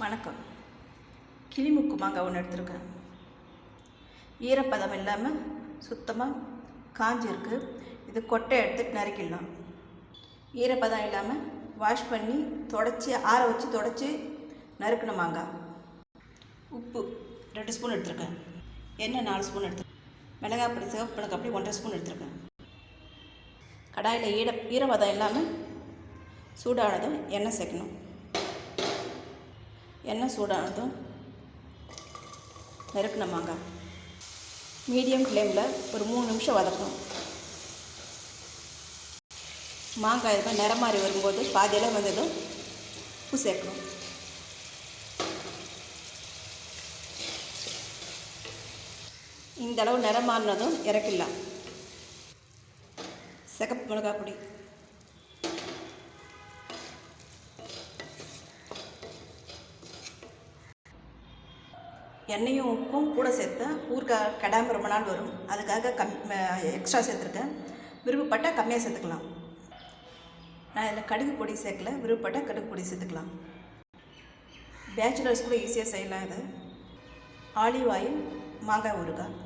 வணக்கம். கிளிமுக்கு மாங்காய் ஒன்று எடுத்துருக்கேன். ஈரப்பதம் இல்லாமல் சுத்தமாக காஞ்சிருக்கு. இது கொட்டை எடுத்துட்டு நறுக்கிடலாம். ஈரப்பதம் இல்லாமல் வாஷ் பண்ணி தொடச்சி ஆற வச்சு தொடச்சி நறுக்கின மாங்காய். உப்பு 2 ஸ்பூன் எடுத்துருக்கேன். எண்ணெய் 4 ஸ்பூன் எடுத்துருக்கேன். மிளகாய் பொடி, சிவப்பு மிளகாய் பொடி 1.5 ஸ்பூன் எடுத்துருக்கேன். கடாயில் ஈரப்பதம் இல்லாமல் சூடானதும் எண்ணெய் சேர்க்கணும். எண்ணெய் சூடானதும் நறுக்கின மாங்காய் மீடியம் ஃப்ளேமில் ஒரு 3 நிமிஷம் வதக்கணும். மாங்காய் இது நிறம் மாறி வரும்போது பாதியெல்லாம் வந்ததும் உப்பு சேர்க்கணும். இந்த அளவு நிறம் மாறினதும் இறக்கிடலாம். சிகப்பு மிளகாய் பொடி, எண்ணெயும் உப்பும் கூட சேர்த்தேன். ஊறுகாய் கெடாமல் ரொம்ப நாள் வரும், அதுக்காக எக்ஸ்ட்ரா சேர்த்துருக்கேன். விருப்பப்பட்டால் கம்மியாக சேர்த்துக்கலாம். நான் இதில் கடுகு பொடி சேர்க்கல, விருப்பப்பட்டால் கடுகு பொடி சேர்த்துக்கலாம். பேச்சுலர்ஸ் கூட ஈஸியாக செய்யலாம். இது ஆலிவ் ஆயில் மாங்காய் ஊறுகாய்.